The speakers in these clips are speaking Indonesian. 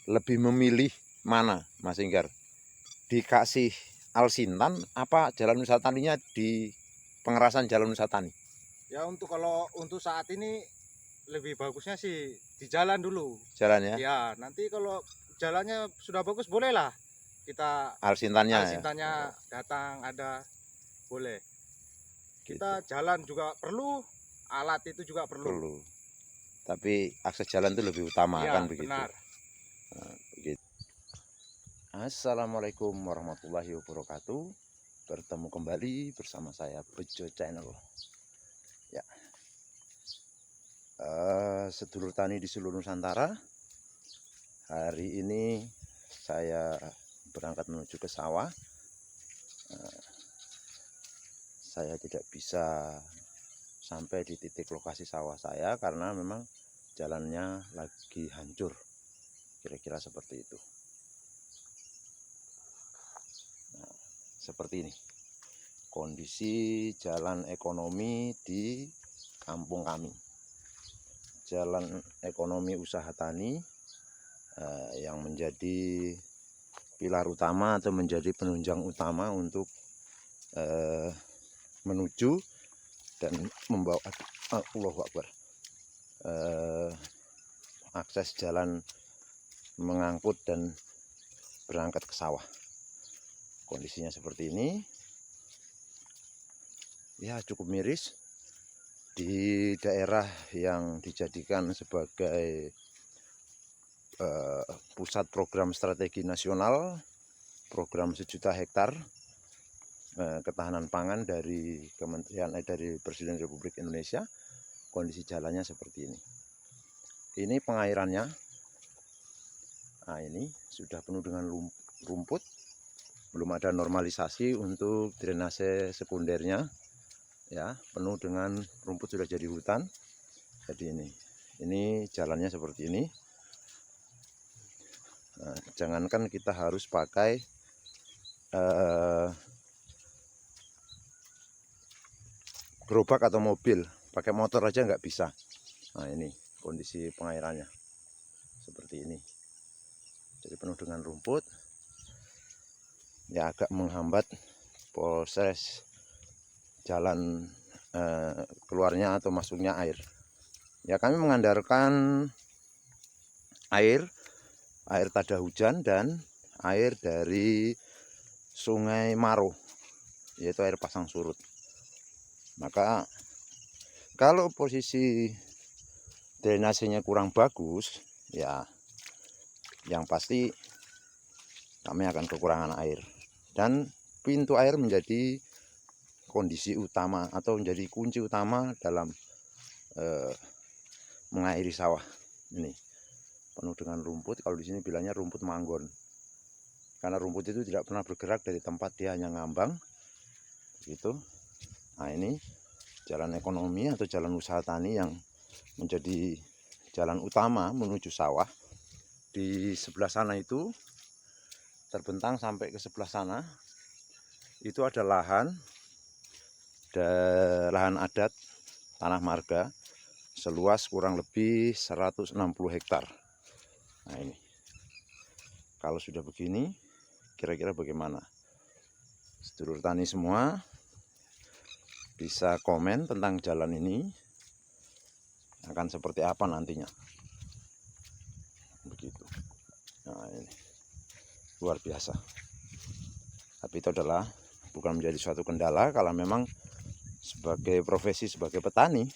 lebih memilih mana, Mas Inggar? Dikasih Alsintan apa jalan usaha taninya di pengerasan jalan usaha tani? Ya kalau untuk saat ini lebih bagusnya sih di jalan dulu. Jalan ya, Ya, nanti kalau jalannya sudah bagus bolehlah kita Alsintannya ya. Alsintannya Oh, datang ada boleh. gitu. Kita jalan juga perlu, alat itu juga perlu. Perlu. Tapi akses jalan itu lebih utama kan Iya, begitu. benar. Nah, begitu. Assalamualaikum warahmatullahi wabarakatuh. Bertemu kembali bersama saya Bejo Channel. Ya, sedulur tani di seluruh Nusantara. Hari ini saya berangkat menuju ke sawah. Saya tidak bisa sampai di titik lokasi sawah saya karena memang jalannya lagi hancur. Kira-kira seperti itu. Nah, seperti ini kondisi jalan ekonomi di kampung kami. Jalan ekonomi usaha tani yang menjadi pilar utama atau menjadi penunjang utama untuk menuju dan membawa Allahu Akbar, akses jalan mengangkut dan berangkat ke sawah. Kondisinya seperti ini, ya cukup miris di daerah yang dijadikan sebagai pusat program strategi nasional, program 1 juta hektar ketahanan pangan dari dari Presiden Republik Indonesia. Kondisi jalannya seperti ini. Ini pengairannya. Nah, ini sudah penuh dengan rumput. Belum ada normalisasi untuk drainase sekundernya. Ya, penuh dengan rumput, sudah jadi hutan. Jadi ini jalannya seperti ini. Nah, jangankan kita harus pakai gerobak atau mobil, pakai motor aja nggak bisa. Nah, ini kondisi pengairannya seperti ini. Jadi penuh dengan rumput, ya agak menghambat proses jalan keluarnya atau masuknya air. Ya, kami mengandalkan air tada hujan dan air dari Sungai Maro, yaitu air pasang surut. Maka kalau posisi drainasenya kurang bagus, ya yang pasti kami akan kekurangan air. Dan pintu air menjadi kondisi utama atau menjadi kunci utama dalam mengairi sawah. Ini penuh dengan rumput. Kalau di sini bilangnya rumput manggon, karena rumput itu tidak pernah bergerak dari tempat, dia hanya ngambang begitu. Nah, ini jalan ekonomi atau jalan usaha tani yang menjadi jalan utama menuju sawah. Di sebelah sana itu terbentang sampai ke sebelah sana itu ada lahan adat tanah marga seluas kurang lebih 160 hektar. Nah, ini kalau sudah begini kira-kira bagaimana? Sedulur tani semua bisa komen tentang jalan ini akan seperti apa nantinya. Begitu. Nah, ini luar biasa. Tapi itu adalah bukan menjadi suatu kendala kalau memang sebagai profesi, sebagai petani,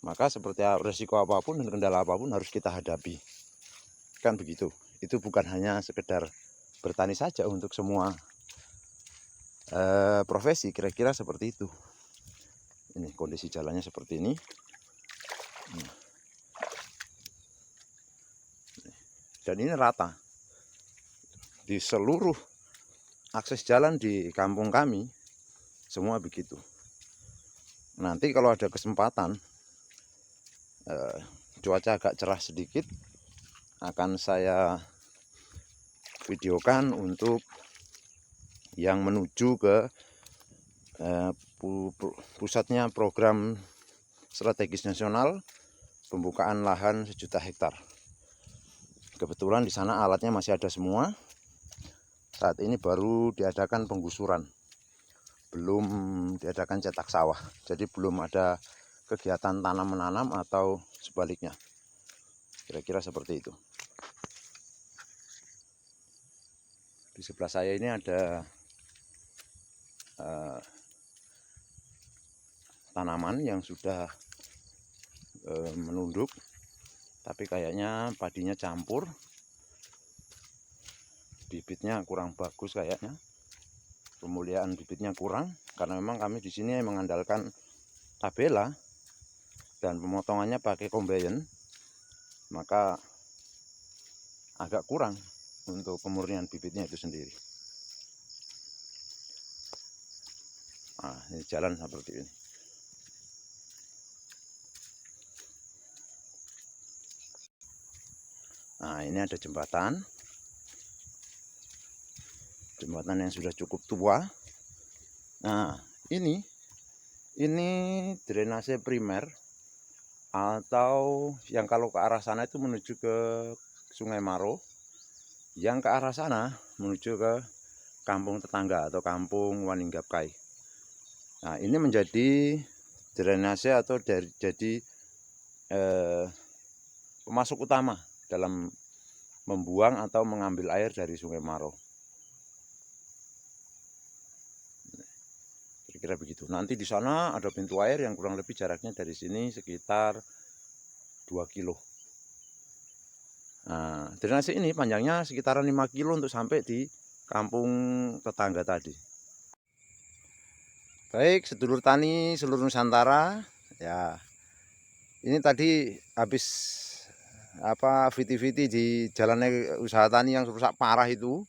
maka seperti resiko apapun dan kendala apapun harus kita hadapi. Kan begitu. Itu bukan hanya sekedar bertani saja, untuk semua profesi kira-kira seperti itu. Ini kondisi jalannya seperti ini. Dan ini rata di seluruh akses jalan di kampung kami, semua begitu. Nanti kalau ada kesempatan cuaca agak cerah sedikit, akan saya videokan untuk yang menuju ke pusatnya program strategis nasional pembukaan lahan 1 juta hektar. Kebetulan di sana alatnya masih ada semua. Saat ini baru diadakan penggusuran, belum diadakan cetak sawah. Jadi belum ada kegiatan tanam menanam atau sebaliknya. Kira-kira seperti itu. Di sebelah saya ini ada tanaman yang sudah menunduk, tapi kayaknya padinya campur, bibitnya kurang bagus kayaknya, pemuliaan bibitnya kurang, karena memang kami di sini mengandalkan tabela dan pemotongannya pakai kombain, maka agak kurang untuk pemurnian bibitnya itu sendiri. Nah, ini jalan seperti ini. Nah, ini ada jembatan. Jembatan yang sudah cukup tua. Nah, ini drainase primer, atau yang kalau ke arah sana itu menuju ke Sungai Maro, yang ke arah sana menuju ke kampung tetangga atau kampung Waninggapkai. Nah, ini menjadi drainase atau jadi pemasok utama dalam membuang atau mengambil air dari Sungai Maro. Kira-kira begitu. Nanti di sana ada pintu air yang kurang lebih jaraknya dari sini sekitar 2 kilo. Nah, drainase ini panjangnya sekitaran 5 kilo untuk sampai di kampung tetangga tadi. Baik, sedulur tani seluruh Nusantara, ya. Ini tadi habis viti-viti di jalannya usaha tani yang rusak parah itu.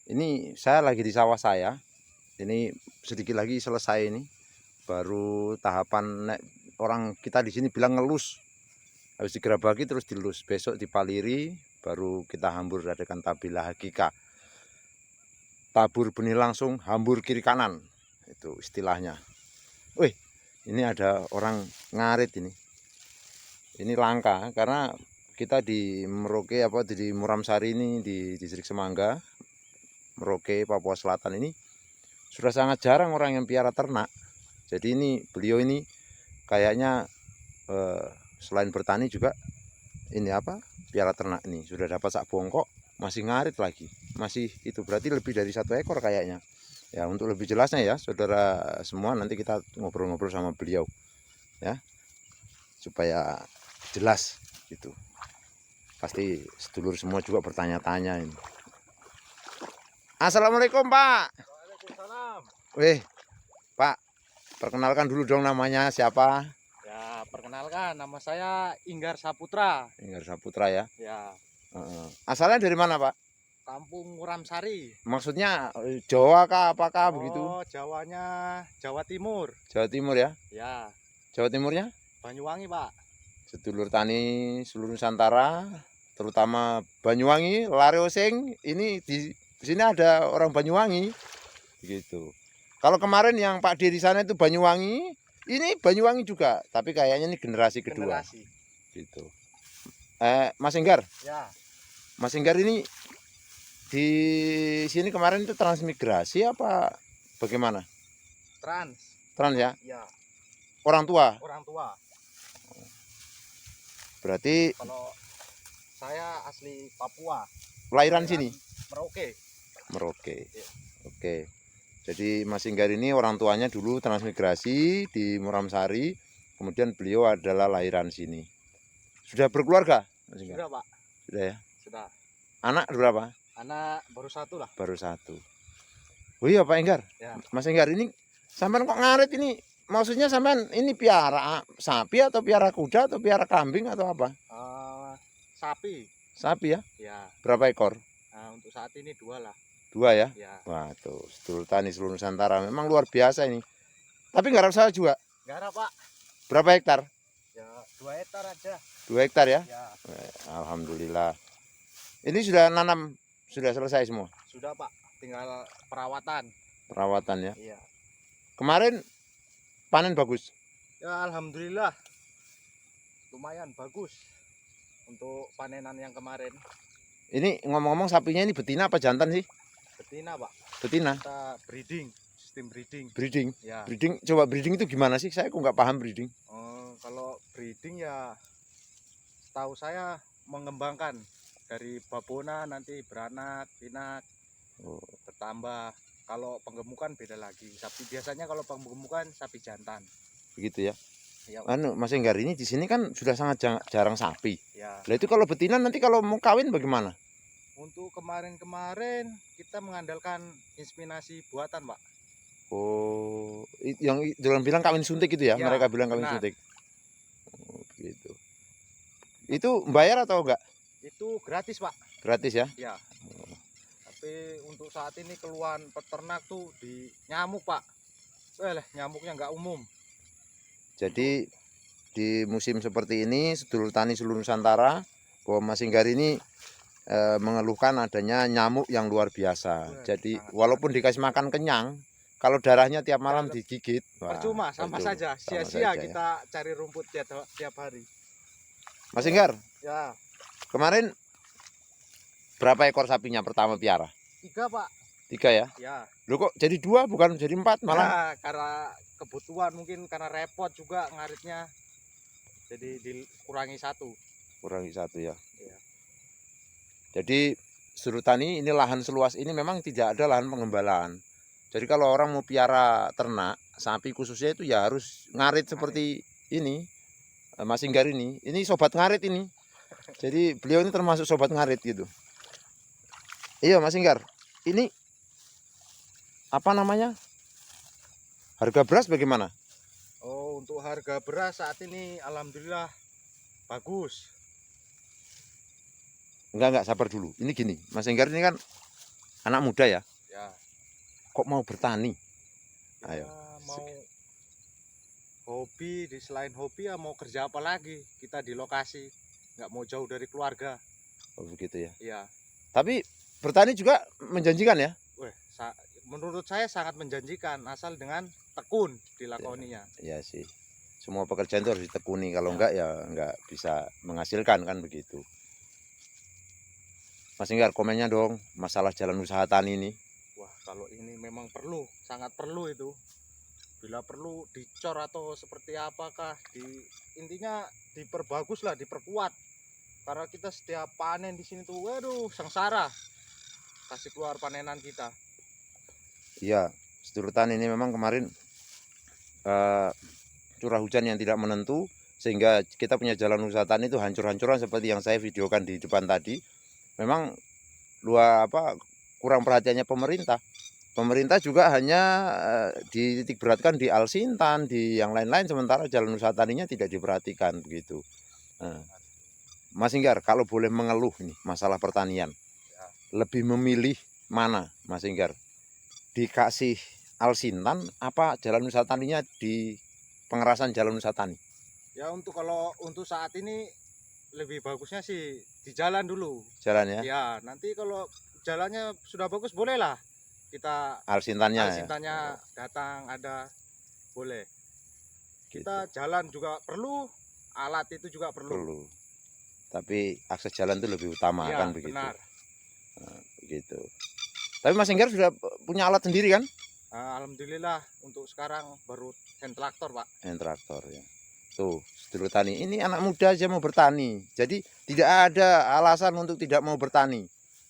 Ini saya lagi di sawah saya. Ini sedikit lagi selesai ini. Baru tahapan orang kita di sini bilang ngelus. Habis digerabaki terus dilus. Besok dipaliri, baru kita hambur adakan tabila hakika. Tabur benih langsung, hambur kiri kanan. Itu istilahnya. Wih, ini ada orang ngarit ini. Ini langka karena kita di Merauke di Muramsari ini di distrik Semangga, Merauke, Papua Selatan ini sudah sangat jarang orang yang piara ternak. Jadi ini beliau ini kayaknya selain bertani juga ini piara ternak ini sudah dapat sak bongkok, masih ngarit lagi, masih itu berarti lebih dari 1 ekor kayaknya. Ya, untuk lebih jelasnya ya saudara semua, nanti kita ngobrol-ngobrol sama beliau ya, supaya jelas gitu. Pasti sedulur semua juga bertanya-tanya ini. Assalamualaikum Pak. Waalaikumsalam. Wih Pak, perkenalkan dulu dong, namanya siapa? Ya, perkenalkan, nama saya Inggar Saputra. Inggar Saputra ya. Ya, Asalnya dari mana Pak? Kampung Muramsari. Maksudnya Jawa kah apakah begitu? Oh, Jawanya Jawa Timur. Jawa Timur ya? Ya, Jawa Timurnya? Banyuwangi, Pak. Sedulur tani seluruh Nusantara, terutama Banyuwangi, Lareosing, ini di sini ada orang Banyuwangi, gitu. Kalau kemarin yang Pak D di sana itu Banyuwangi, ini Banyuwangi juga, tapi kayaknya ini generasi kedua, gitu. Mas Enggar, Ya, Mas Enggar ini di sini kemarin itu transmigrasi apa bagaimana? Trans ya? ya, Orang tua. orang tua. Berarti Kalau saya asli Papua. lahiran sini? Merauke. Merauke. Ya. Oke. Jadi Mas Enggar ini orang tuanya dulu transmigrasi di Muramsari, kemudian beliau adalah lahiran sini. Sudah berkeluarga, Mas Enggar? Sudah, Pak. Sudah ya? Sudah. Anak berapa? Anak baru 1 lah. Baru 1. Oh iya Pak Enggar. Ya. Mas Enggar ini sampean kok ngarit ini? Maksudnya sampean ini piara sapi atau piara kuda atau piara kambing atau apa? Sapi. Sapi ya? Ya. Berapa ekor? Nah, untuk saat ini 2 lah. 2 ya? Ya. Wah tuh, sedulur tani seluruh Nusantara memang luar biasa ini. Tapi garap sawah juga? Garap, Pak. Berapa hektar? Ya, 2 hektar aja. 2 hektar ya? Ya. Alhamdulillah. Ini sudah nanam, sudah selesai semua? Sudah, Pak. Tinggal perawatan. Perawatan ya? Iya. Kemarin panen bagus? Ya, alhamdulillah. Lumayan bagus untuk panenan yang kemarin. Ini ngomong-ngomong sapinya ini betina apa jantan sih? Betina Pak, Betina. kita breeding, sistem breeding. Breeding. Ya, Breeding. Coba breeding itu gimana sih? Saya kok nggak paham breeding. kalau breeding ya tahu saya mengembangkan dari babona nanti beranak, pinak, Oh, bertambah. Kalau penggemukan beda lagi. Tapi biasanya kalau penggemukan sapi jantan. begitu ya. Ya, Anu, Mas Enggar, ini di sini kan sudah sangat jarang sapi. ya. Lah itu kalau betina nanti kalau mau kawin bagaimana? Untuk kemarin-kemarin kita mengandalkan inseminasi buatan, Pak. Oh, yang jangan bilang kawin suntik itu ya? Ya, Mereka bilang kawin benar. suntik. Oh, gitu. Itu bayar atau enggak? Itu gratis, Pak. Gratis ya? Ya. Tapi untuk saat ini keluhan peternak tuh di nyamuk, Pak. Nyamuknya nggak umum. Jadi di musim seperti ini sedulur tani seluruh Nusantara bahwa Mas Enggar ini mengeluhkan adanya nyamuk yang luar biasa. Jadi sangat walaupun dikasih makan kenyang, kalau darahnya tiap malam Ya, digigit, percuma, sama percuma. saja. Sama Sia-sia saja ya. kita cari rumput tiap hari. Mas Enggar, Ya, kemarin berapa ekor sapinya pertama piara? 3, Pak. 3 ya? Ya. Loh kok jadi 2 bukan jadi 4 malah? Ya, karena kebutuhan mungkin karena repot juga ngaritnya. Jadi dikurangi 1. Kurangi 1 ya. Iya. Jadi sedulur tani ini lahan seluas ini memang tidak ada lahan pengembalaan. Jadi kalau orang mau piara ternak, sapi khususnya itu ya harus ngarit seperti ini. Mas Enggar ini sobat ngarit ini. Jadi beliau ini termasuk sobat ngarit gitu. Iya Mas Enggar, ini apa namanya? Harga beras bagaimana? Oh, untuk harga beras saat ini alhamdulillah bagus. Enggak, sabar dulu. Ini gini, Mas Enggar ini kan anak muda ya. Ya. Kok mau bertani? Ya, Ayo. mau hobi, selain hobi ya mau kerja apa lagi? Kita di lokasi, nggak mau jauh dari keluarga. Oh begitu ya. Iya. Tapi bertani juga menjanjikan ya? Menurut saya sangat menjanjikan asal dengan tekun dilakoninya. Iya sih. Semua pekerjaan itu harus ditekuni. Kalau Ya. enggak ya enggak bisa menghasilkan kan begitu. Mas Enggar, komennya dong masalah jalan usaha tani ini. Wah, kalau ini memang perlu, sangat perlu itu. Bila perlu dicor atau seperti apakah, intinya diperbagus lah, diperkuat. Karena kita setiap panen di sini tuh, waduh, sengsara. Kasih keluar panenan kita. Iya, sedulur tani ini memang kemarin curah hujan yang tidak menentu sehingga kita punya jalan usaha tani itu hancur-hancuran seperti yang saya videokan di depan tadi. Memang kurang perhatiannya pemerintah. Pemerintah juga hanya dititik beratkan di Alsintan, di yang lain-lain, sementara jalan usaha taninya tidak diperhatikan begitu. Mas Enggar, kalau boleh mengeluh nih masalah pertanian, lebih memilih mana Mas Enggar? Dikasih Alsintan apa jalan usaha taninya di pengerasan jalan usaha tani? Ya kalau untuk saat ini lebih bagusnya sih di jalan dulu. Jalan ya? Ya, nanti kalau jalannya sudah bagus bolehlah kita Alsintannya datang ada boleh. Gitu. Kita jalan juga perlu, alat itu juga perlu. Tapi akses jalan itu lebih utama Ya, kan begitu. Benar. Nah, begitu. Tapi Mas Enggar sudah punya alat sendiri kan? Alhamdulillah untuk sekarang baru hand traktor, Pak. Hand traktor ya. Tuh, sedulur tani, ini anak muda aja mau bertani. Jadi tidak ada alasan untuk tidak mau bertani.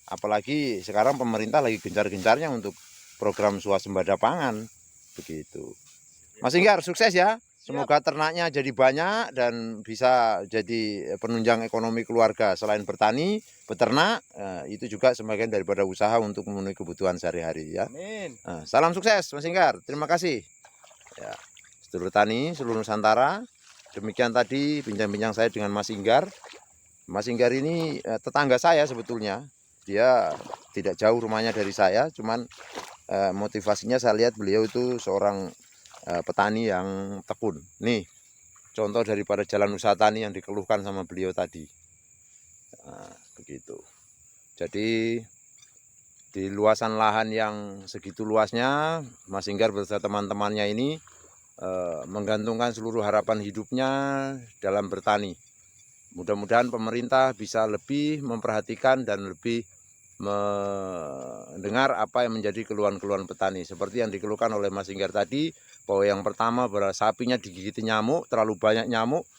Apalagi sekarang pemerintah lagi gencar-gencarnya untuk program swasembada pangan. Begitu. Mas Enggar, sukses ya. Semoga ternaknya jadi banyak dan bisa jadi penunjang ekonomi keluarga. Selain bertani, beternak, itu juga sebagian daripada usaha untuk memenuhi kebutuhan sehari-hari ya. Amin. Salam sukses Mas Enggar. Terima kasih. Ya, sedulur tani seluruh Nusantara. Demikian tadi bincang-bincang saya dengan Mas Enggar. Mas Enggar ini tetangga saya sebetulnya. Dia tidak jauh rumahnya dari saya, cuman motivasinya saya lihat beliau itu seorang petani yang tekun. Nih, contoh daripada jalan usaha tani yang dikeluhkan sama beliau tadi. Begitu. Jadi di luasan lahan yang segitu luasnya, Mas Enggar beserta teman-temannya ini menggantungkan seluruh harapan hidupnya dalam bertani. Mudah-mudahan pemerintah bisa lebih memperhatikan dan lebih mendengar apa yang menjadi keluhan-keluhan petani. Seperti yang dikeluhkan oleh Mas Inggar tadi, bahwa yang pertama bahwa sapinya digigiti nyamuk, terlalu banyak nyamuk,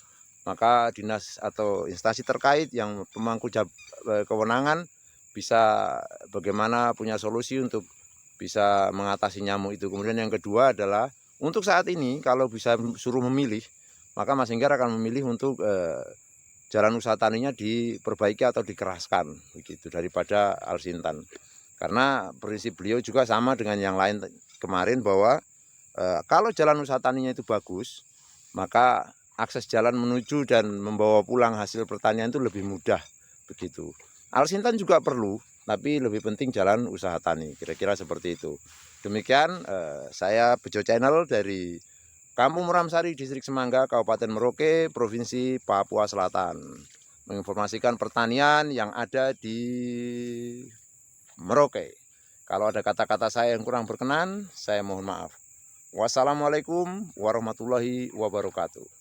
maka dinas atau instansi terkait yang pemangku kewenangan bisa bagaimana punya solusi untuk bisa mengatasi nyamuk itu. Kemudian yang kedua adalah untuk saat ini kalau bisa suruh memilih, maka Mas Inggar akan memilih untuk jalan usaha taninya diperbaiki atau dikeraskan begitu daripada Alsintan. Karena prinsip beliau juga sama dengan yang lain kemarin bahwa kalau jalan usaha taninya itu bagus, maka akses jalan menuju dan membawa pulang hasil pertanian itu lebih mudah begitu. Alsintan juga perlu, tapi lebih penting jalan usaha tani, kira-kira seperti itu. Demikian saya Bejo Channel dari Kampung Muramsari, Distrik Semangga, Kabupaten Merauke, Provinsi Papua Selatan, menginformasikan pertanian yang ada di Merauke. Kalau ada kata-kata saya yang kurang berkenan, saya mohon maaf. Wassalamualaikum warahmatullahi wabarakatuh.